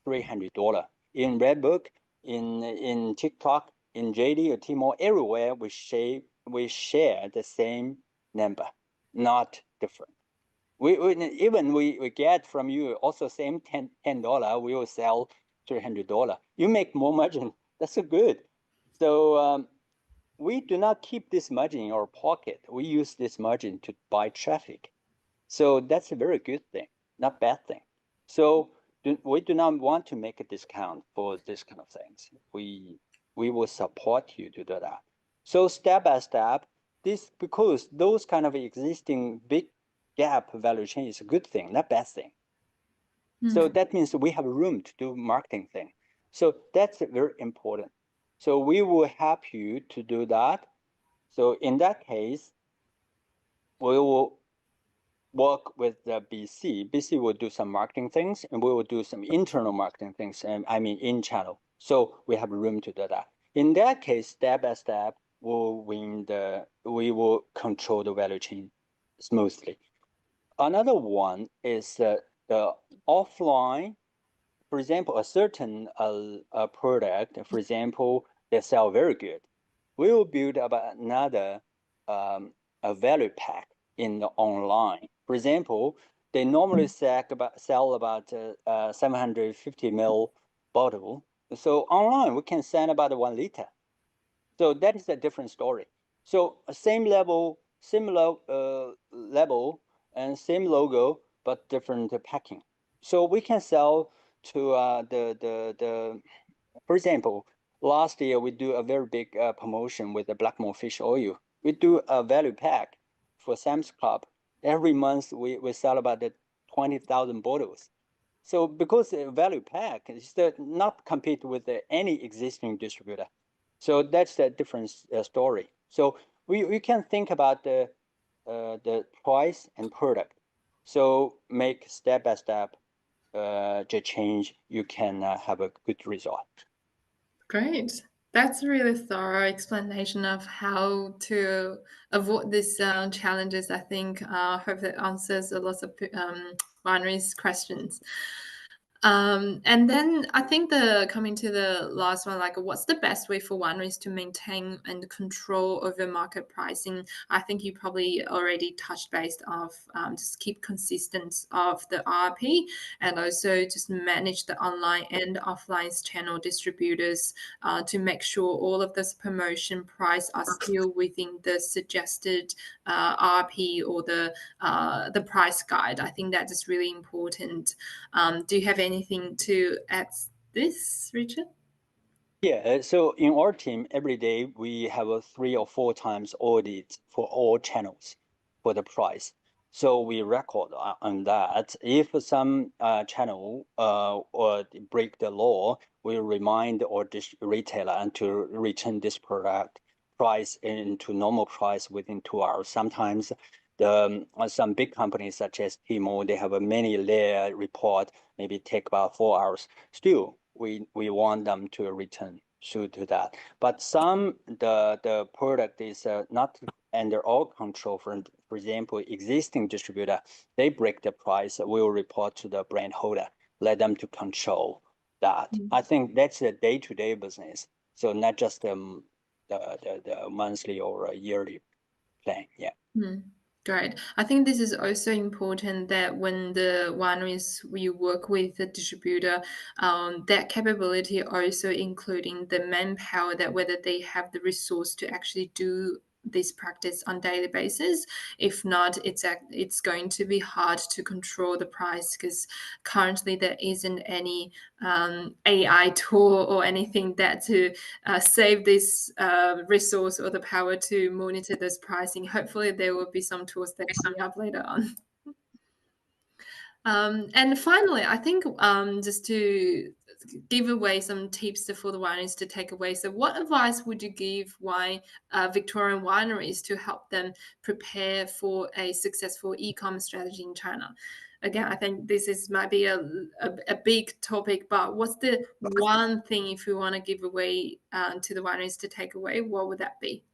$300. In Redbook, in TikTok, in JD or Tmall, everywhere we share the same number, not different. We get from you also same $10, we will sell $300. You make more margin, that's good. So we do not keep this margin in our pocket. We use this margin to buy traffic. So that's a very good thing, not bad thing. So we do not want to make a discount for this kind of things. We will support you to do that. So step by step, because those kind of existing big gap value chain is a good thing, not bad thing. So that means we have room to do marketing thing. So that's very important. So we will help you to do that. So in that case, we will work with the BC. BC will do some marketing things, and we will do some internal marketing things, and I mean in channel. So we have room to do that. In that case, step by step, we will control the value chain smoothly. Another one is the offline. For example, a certain product, for example, they sell very good. We will build about another a value pack in the online. For example, they normally sell about 750 ml bottle. So online, we can sell about 1 liter. So that is a different story. So same level, similar level, and same logo, but different packing. So we can sell to for example, last year we do a very big promotion with the Blackmore fish oil. We do a value pack for Sam's Club. Every month we sell about 20,000 bottles. So because the value pack is not compete with any existing distributor. So that's a different story. So we can think about the price and product. So make step by step the change, you can have a good result. Great. That's a really thorough explanation of how to avoid these challenges. I think hope that answers a lot of wineries' questions. And then I think coming to the last one, like what's the best way for wineries to maintain and control over market pricing? I think you probably already touched base of just keep consistent of the RP and also just manage the online and offline channel distributors to make sure all of this promotion price are still within the suggested RP or the price guide. I think that is really important. Do you have anything to add this, Richard? Yeah, so in our team, every day we have a 3 or 4 times audit for all channels for the price. So we record on that. If some channel or break the law, we remind our retailer and to return this product price into normal price within 2 hours. Sometimes some big companies such as Tmall, they have a many layer report, maybe take about 4 hours. Still, we want them to return to that. But some the product is not under our control. For example, existing distributor, they break the price, we will report to the brand holder, let them to control that. I think that's a day-to-day business. So not just the monthly or a yearly plan. Yeah. Great. I think this is also important that when the wineries we work with the distributor, that capability also including the manpower, that whether they have the resource to actually do this practice on daily basis. If not, it's going to be hard to control the price because currently there isn't any AI tool or anything that to save this resource or the power to monitor this pricing. Hopefully there will be some tools that coming up later on. And finally, I think just to give away some tips for the wineries to take away. So what advice would you give Victorian wineries to help them prepare for a successful e-commerce strategy in China? Again, I think might be a big topic, but what's the one thing if you want to give away to the wineries to take away, what would that be?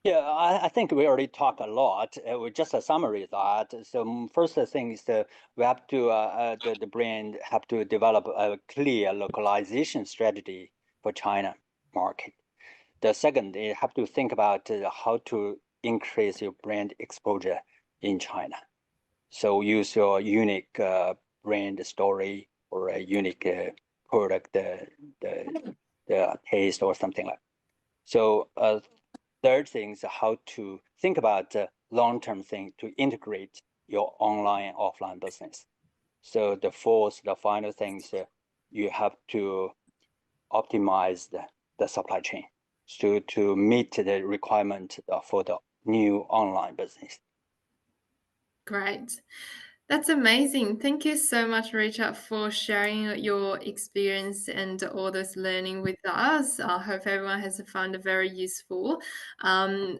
Yeah, I think we already talked a lot. Just a summary of that. So first thing is we have to the brand have to develop a clear localization strategy for China market. The second, you have to think about how to increase your brand exposure in China. So use your unique brand story or a unique product, the taste or something like. So third thing is how to think about the long-term thing to integrate your online and offline business. So the final thing is you have to optimize the supply chain to meet the requirement for the new online business. Great. That's amazing. Thank you so much, Richard, for sharing your experience and all this learning with us. I hope everyone has found it very useful. And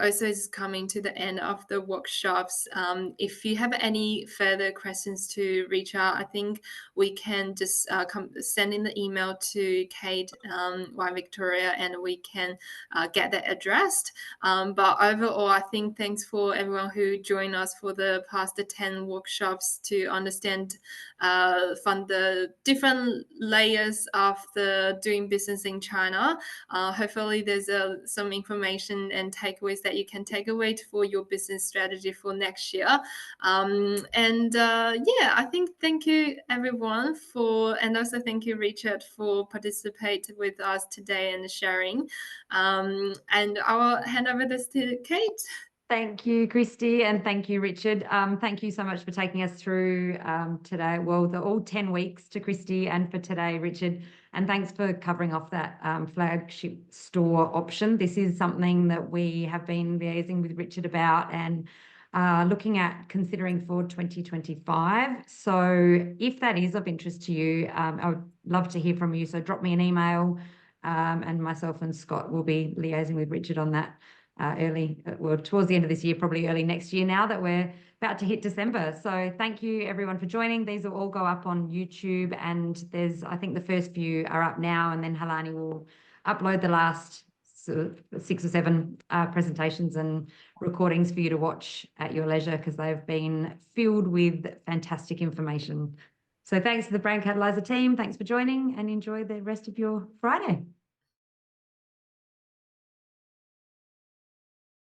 also, it's coming to the end of the workshops. If you have any further questions to Richard, I think we can just send in the email to Kate, Wine Victoria, and we can get that addressed. But overall, I think thanks for everyone who joined us for the past 10 workshops to understand from the different layers of the doing business in China. Hopefully there's some information and takeaways that you can take away for your business strategy for next year. Yeah, I think thank you everyone and also thank you Richard for participating with us today and sharing. And I'll hand over this to Kate. Thank you, Christy, and thank you, Richard. Thank you so much for taking us through today. Well, all 10 weeks to Christy and for today, Richard. And thanks for covering off that flagship store option. This is something that we have been liaising with Richard about and looking at considering for 2025. So if that is of interest to you, I would love to hear from you. So drop me an email and myself and Scott will be liaising with Richard on that. towards the end of this year, probably early next year now that we're about to hit December. So thank you everyone for joining. These will all go up on YouTube, and I think the first few are up now, and then Halani will upload the last sort of 6 or 7 presentations and recordings for you to watch at your leisure, because they've been filled with fantastic information. So thanks to the Brand Catalyzer team. Thanks for joining, and enjoy the rest of your Friday.